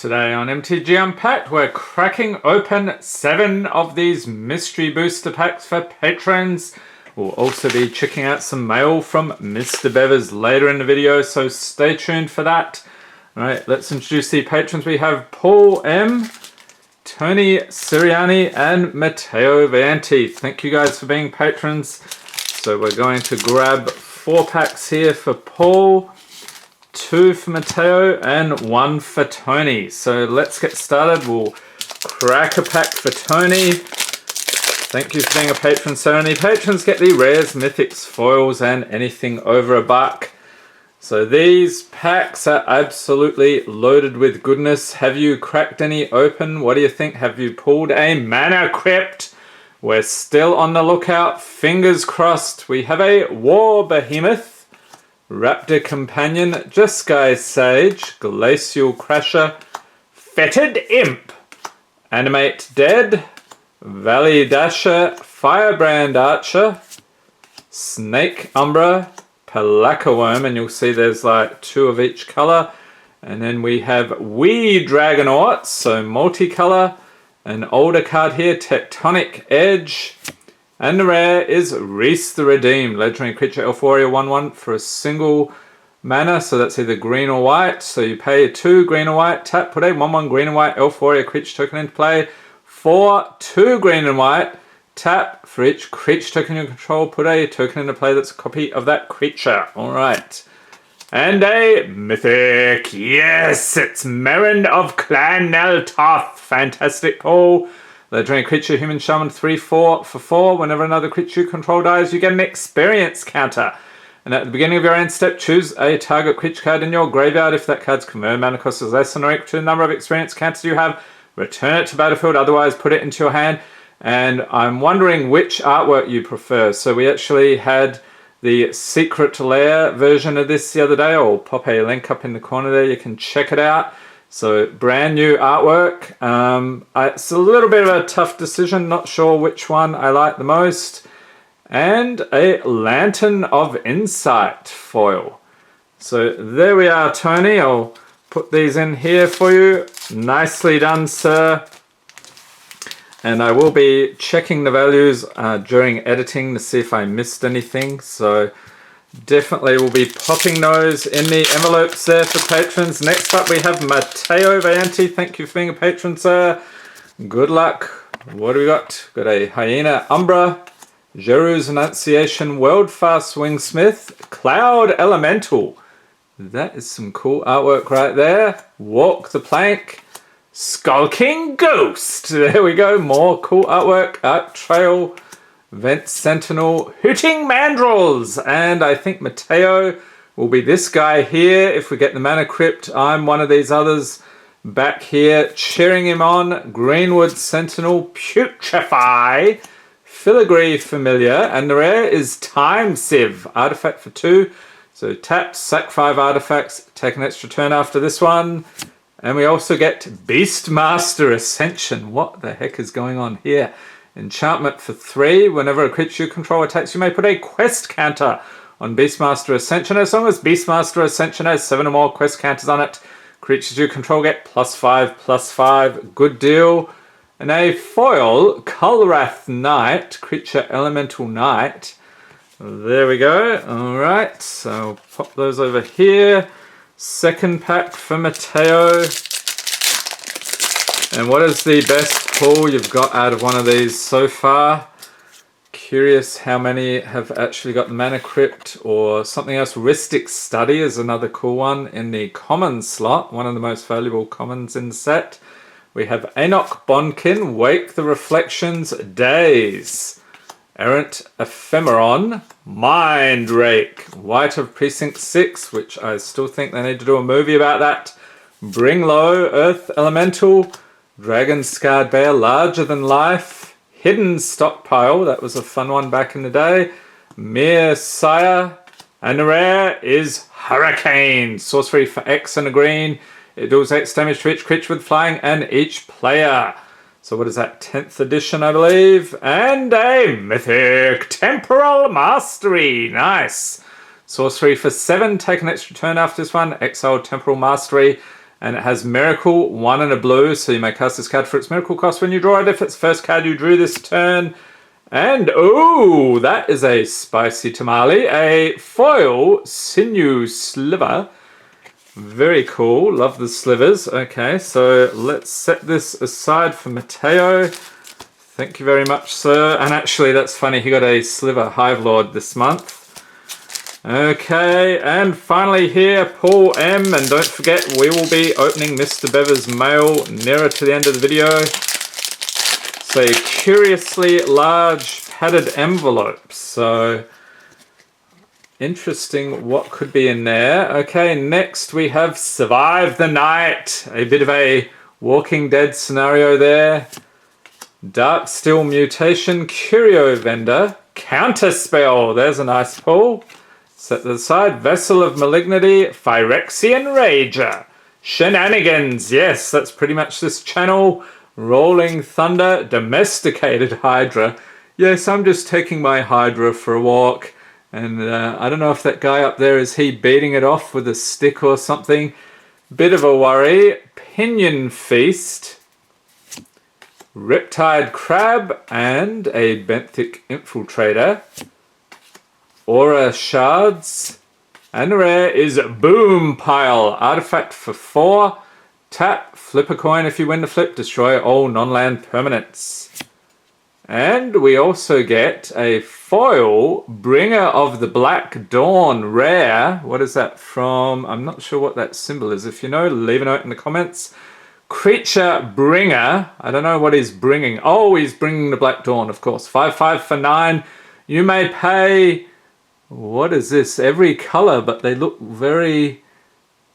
Today on MTG Unpacked, we're cracking open 7 of these mystery booster packs for patrons. We'll also be checking out some mail from MrBevers later in the video, so stay tuned for that. Alright, let's introduce the patrons. We have Paul M, Tony Siriani, and Matteo Vanti. Thank you guys for being patrons. So we're going to grab 4 packs here for Paul, 2 for Matteo, and 1 for Tony. So let's get started. We'll crack a pack for Tony. Thank you for being a patron. So only patrons get the rares, mythics, foils, and anything over $1. So these packs are absolutely loaded with goodness. Have you cracked any open? What do you think? Have you pulled a Mana Crypt? We're still on the lookout. Fingers crossed. We have a War Behemoth, Raptor Companion, Jeskai Sage, Glacial Crasher, Fetid Imp, Animate Dead, Valley Dasher, Firebrand Archer, Snake Umbra, Palaka Worm, and you'll see there's like 2 of each colour. And then we have Wee Dragonauts, so multicolor. An older card here, Tectonic Edge. And the rare is Reese the Redeemed, legendary creature, Elf Warrior 1/1 for a single mana, so that's either green or white. So you pay 2 green or white, tap, put a 1/1 green and white Elf Warrior creature token into play. For 2 green and white, tap, for each creature token you control, put a token into play that's a copy of that creature. Alright. And a mythic. Yes, it's Merrin of Clan Neltoth. Fantastic pull. Legendary creature, human shaman, 3/4 for 4. Whenever another creature you control dies, you get an experience counter. And at the beginning of your end step, choose a target creature card in your graveyard. If that card's converted mana cost is less than or equal to the number of experience counters you have, return it to battlefield, otherwise put it into your hand. And I'm wondering which artwork you prefer. So we actually had the Secret Lair version of this the other day. I'll pop a link up in the corner there, you can check it out. So brand new artwork. It's a little bit of a tough decision, not sure which one I like the most. And a Lantern of Insight foil. So there we are, Tony. I'll put these in here for you. Nicely done, sir. And I will be checking the values during editing to see if I missed anything. So definitely we'll be popping those in the envelopes there for patrons. Next up we have Matteo Vanti. Thank you for being a patron, sir. Good luck. What do we got? Got a Hyena Umbra, Jeru's Annunciation, Worldfast Wingsmith, Cloud Elemental. That is some cool artwork right there. Walk the Plank, Skulking Ghost. There we go. More cool artwork. Arc Trail, Vent Sentinel, Hooting Mandrills. And I think Matteo will be this guy here. If we get the Mana Crypt, I'm one of these others back here cheering him on. Greenwood Sentinel, Putrefy, Filigree Familiar, and the rare is Time Sieve. Artifact for 2. So tap, sack 5 artifacts, take an extra turn after this one. And we also get Beastmaster Ascension. What the heck is going on here? Enchantment for 3. Whenever a creature you control attacks, you may put a quest counter on Beastmaster Ascension. As long as Beastmaster Ascension has 7 or more quest counters on it, creatures you control get +5/+5. Good deal. And a foil, Kulrath Knight, creature Elemental Knight. There we go. Alright, so I'll pop those over here. Second pack for Matteo. And what is the best pull you've got out of one of these so far? Curious how many have actually got the Mana Crypt or something else. Ristic Study is another cool one in the common slot. One of the most valuable commons in the set. We have Enoch Bonkin, Wake the Reflections, Days. Errant Ephemeron, Mind Rake, White of Precinct 6, which I still think they need to do a movie about that. Bring Low, Earth Elemental, Dragon Scarred Bear, Larger Than Life, Hidden Stockpile, that was a fun one back in the day. Mere Sire, and the rare is Hurricane, sorcery for X and a green. It deals X damage to each creature with flying and each player. So what is that, 10th edition, I believe? And a mythic, Temporal Mastery. Nice. Sorcery for 7, take an extra turn after this one. Exile Temporal Mastery. And it has Miracle, 1 and a blue, so you may cast this card for its Miracle cost when you draw it if it's the first card you drew this turn. And, oh, that is a spicy tamale, a foil Sinew Sliver. Very cool, love the slivers. Okay, so let's set this aside for Mateo. Thank you very much, sir. And actually, that's funny, he got a Sliver Hive Lord this month. Okay, and finally here, Paul M. And don't forget, we will be opening MrBevers mail nearer to the end of the video. It's a curiously large padded envelope. So, interesting what could be in there. Okay, next we have Survive the Night. A bit of a Walking Dead scenario there. Dark Steel Mutation, Curio Vendor, Counterspell. There's a nice pull. Set that aside. Vessel of Malignity, Phyrexian Rager. Shenanigans. Yes, that's pretty much this channel. Rolling Thunder, Domesticated Hydra. Yes, I'm just taking my Hydra for a walk. And I don't know if that guy up there, is he beating it off with a stick or something? Bit of a worry. Pinion Feast. Riptide Crab and a Benthic Infiltrator. Aura Shards. And the rare is Boom Pile. Artifact for 4. Tap, flip a coin if you win the flip. Destroy all non-land permanents. And we also get a foil Bringer of the Black Dawn rare. What is that from? I'm not sure what that symbol is. If you know, leave a note in the comments. Creature Bringer. I don't know what he's bringing. Oh, he's bringing the Black Dawn, of course. 5/5 for 9. You may pay... What is this? Every color, but they look very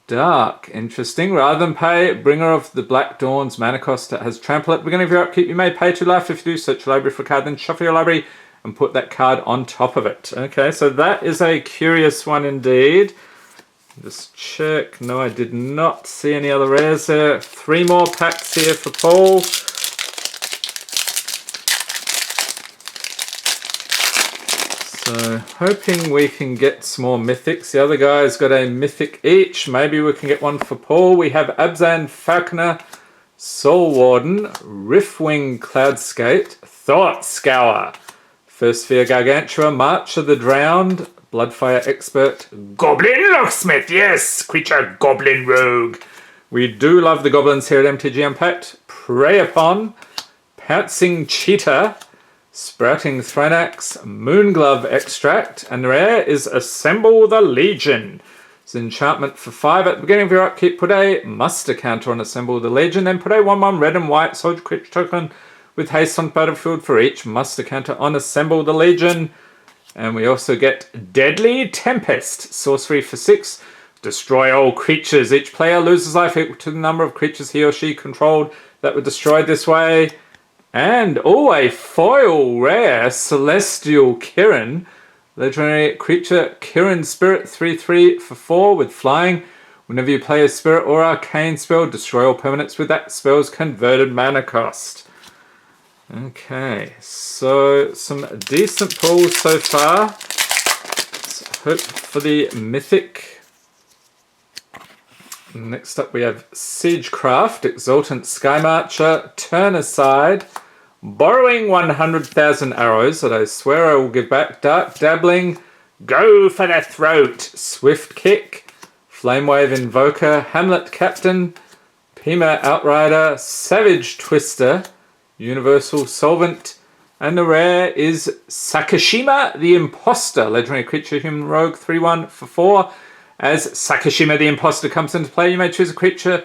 dark. Interesting. Rather than pay, Bringer of the Black Dawn's mana cost has Trample at the beginning of your upkeep. You may pay 2 life. If you do, search your library for a card, then shuffle your library and put that card on top of it. Okay, so that is a curious one indeed. Just check. No, I did not see any other rares there. 3 more packs here for Paul. So, hoping we can get some more mythics. The other guy's got a mythic each. Maybe we can get one for Paul. We have Abzan Falconer, Soul Warden, Riftwing Cloudskate, Thought Scour, First Sphere Gargantua, March of the Drowned, Bloodfire Expert, Goblin Locksmith, yes! Creature Goblin Rogue. We do love the goblins here at MTG Unpacked. Prey Upon, Pouncing Cheetah, Sprouting Thronax, Moonglove Extract, and the rare is Assemble the Legion. It's an enchantment for 5. At the beginning of your upkeep, put a muster counter on Assemble the Legion, then put a 1/1 red and white soldier creature token with haste on battlefield for each muster counter on Assemble the Legion. And we also get Deadly Tempest, sorcery for 6. Destroy all creatures. Each player loses life equal to the number of creatures he or she controlled that were destroyed this way. And, oh, a foil rare, Celestial Kirin. Legendary creature, Kirin Spirit, 3/3 for 4 with flying. Whenever you play a spirit or arcane spell, destroy all permanents with that spell's converted mana cost. Okay, so some decent pulls so far. Let's hope for the mythic. Next up we have Siegecraft, Exultant Skymarcher, Turn Aside, Borrowing 100,000 arrows that I swear I will give back. Dark Dabbling, Go for the Throat, Swift Kick, Flamewave Invoker, Hamlet Captain, Pima Outrider, Savage Twister, Universal Solvent, and the rare is Sakashima the Imposter, legendary creature, human rogue, 3/1 for 4. As Sakashima the Imposter comes into play, you may choose a creature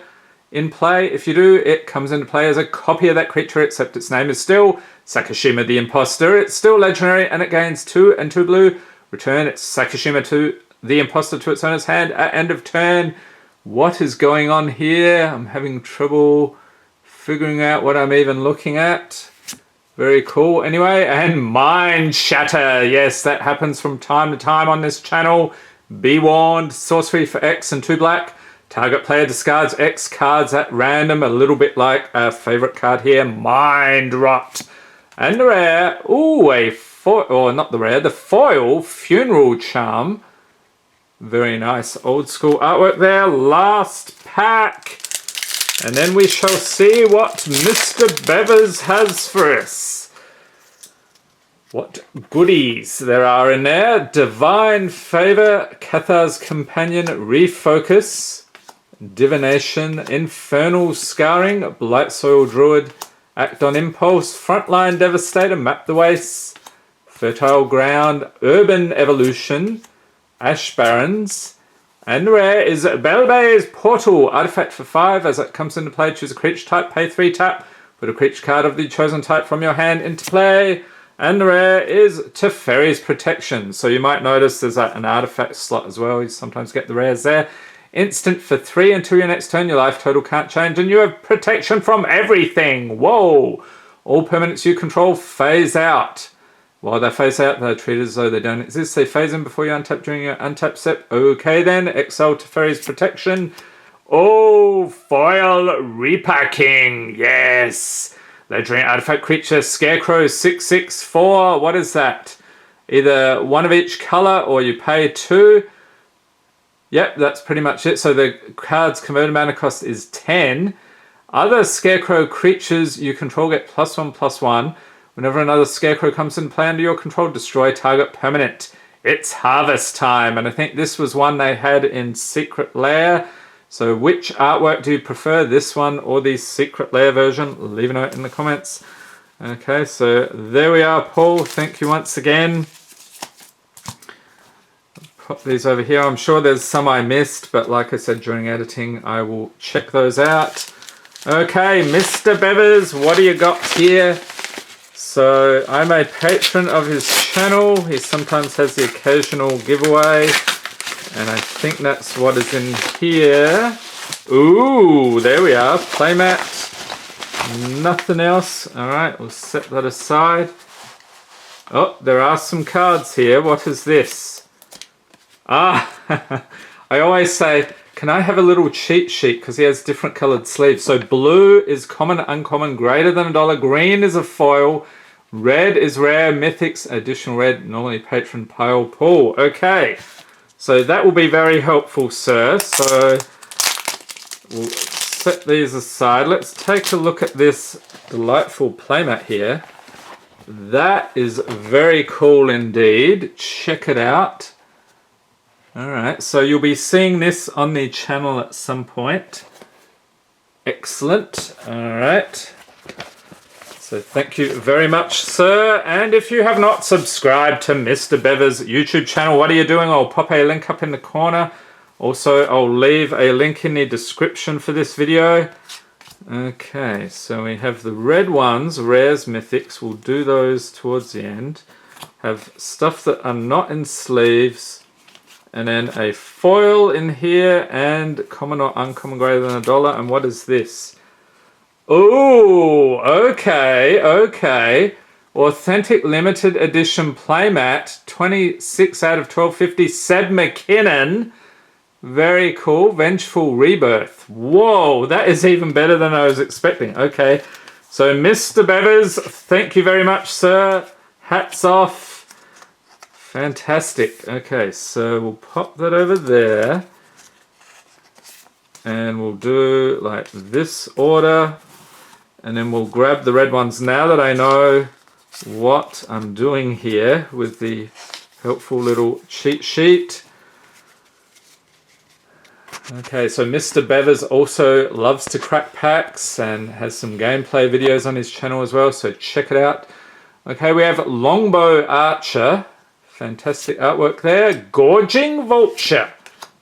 in play. If you do, it comes into play as a copy of that creature, except its name is still Sakashima the Imposter. It's still legendary, and it gains 2 and 2 blue. Return its Sakashima to the Imposter to its owner's hand at end of turn. What is going on here? I'm having trouble figuring out what I'm even looking at. Very cool. Anyway, and Mind Shatter. Yes, that happens from time to time on this channel. Be warned, sorcery for X and 2 black. Target player discards X cards at random, a little bit like our favorite card here, Mind Rot. And the rare, ooh, a foil, or not the rare, the foil, Funeral Charm. Very nice old school artwork there. Last pack. And then we shall see what Mr. Bevers has for us. What goodies there are in there. Divine Favor, Cathar's Companion, Refocus, Divination, Infernal Scarring, Blight Soil Druid, Act on Impulse, Frontline Devastator, Map the Wastes, Fertile Ground, Urban Evolution, Ash Barrens, and rare is Belbay's Portal, artifact for 5. As it comes into play, choose a creature type, pay 3 tap, put a creature card of the chosen type from your hand into play. And the rare is Teferi's Protection. So you might notice there's an artifact slot as well. You sometimes get the rares there. Instant for 3 until your next turn. Your life total can't change. And you have protection from everything. Whoa! All permanents you control phase out. While they phase out, they're treated as though they don't exist. They phase in before you untap during your untap step. Okay then. Exile Teferi's Protection. Oh, foil repacking. Yes. Legendary artifact creature, Scarecrow 6/6/4. What is that? Either one of each color or you pay 2. Yep, that's pretty much it. So the card's converted mana cost is 10. Other Scarecrow creatures you control get +1/+1. Whenever another Scarecrow comes in play under your control, destroy target permanent. It's harvest time. And I think this was one they had in Secret Lair. So which artwork do you prefer, this one or the Secret Lair version? Leave a note in the comments. Okay, so there we are, Paul. Thank you once again. Pop these over here. I'm sure there's some I missed, but like I said, during editing, I will check those out. Okay, Mr. Bevers, what do you got here? So I'm a patron of his channel. He sometimes has the occasional giveaway. And I think that's what is in here. Ooh, there we are. Playmat. Nothing else. Alright, we'll set that aside. Oh, there are some cards here. What is this? Ah, I always say, can I have a little cheat sheet? Because he has different coloured sleeves. So blue is common, uncommon, greater than $1. Green is a foil. Red is rare, mythics, additional red, normally patron pile pool. Okay. So that will be very helpful, sir. So we'll set these aside. Let's take a look at this delightful playmat here. That is very cool indeed. Check it out. Alright, so you'll be seeing this on the channel at some point. Excellent. Alright. So thank you very much, sir. And if you have not subscribed to Mr. Bevers' YouTube channel, what are you doing? I'll pop a link up in the corner. Also, I'll leave a link in the description for this video. Okay, so we have the red ones, rares, mythics. We'll do those towards the end. Have stuff that are not in sleeves. And then a foil in here and common or uncommon greater than $1. And what is this? Oh, okay, okay. Authentic limited edition playmat, 26 out of 1250, Seb McKinnon. Very cool. Vengeful Rebirth. Whoa, that is even better than I was expecting. Okay, so Mr. Bevers, thank you very much, sir. Hats off. Fantastic. Okay, so we'll pop that over there. And we'll do like this order. And then we'll grab the red ones now that I know what I'm doing here with the helpful little cheat sheet. Okay, so Mr. Bevers also loves to crack packs and has some gameplay videos on his channel as well, so check it out. Okay, we have Longbow Archer. Fantastic artwork there. Gorging Vulture.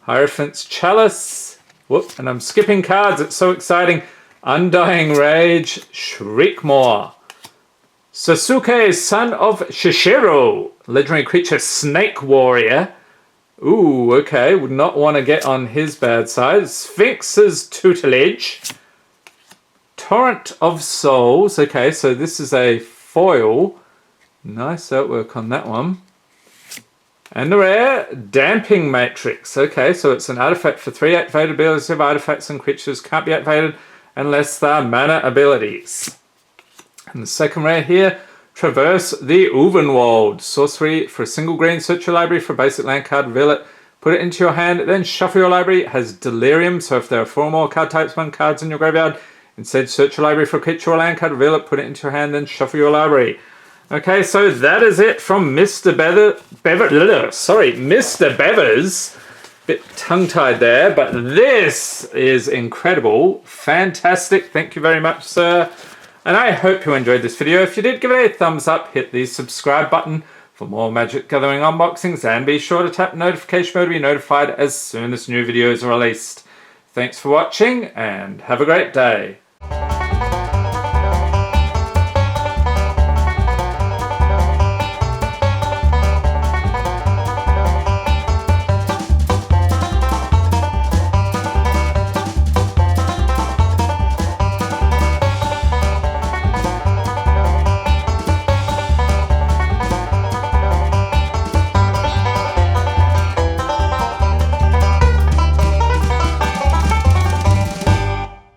Hierophant's Chalice. Whoop, and I'm skipping cards, it's so exciting. Undying Rage, Shriekmaw. Sasuke, son of Shishiro. Legendary creature, Snake Warrior. Ooh, okay, would not want to get on his bad side. Sphinx's Tutelage. Torrent of Souls. Okay, so this is a foil. Nice artwork on that one. And the rare, Damping Matrix. Okay, so it's an artifact for 3 activated abilities of artifacts and creatures can't be activated unless they're mana abilities. And the second rare here, Traverse the Uvenwald. Sorcery for a single green, search your library for a basic land card, reveal it, put it into your hand, then shuffle your library. It has delirium, so if there are 4 more card types, 1 cards in your graveyard, instead search your library for a creature or land card, reveal it, put it into your hand, then shuffle your library. Okay, so that is it from Mr. Bevers. Bit tongue-tied there, but this is incredible. Fantastic. Thank you very much, sir. And I hope you enjoyed this video. If you did, give it a thumbs up, hit the subscribe button for more Magic Gathering unboxings, and be sure to tap notification bell to be notified as soon as new videos are released. Thanks for watching, and have a great day.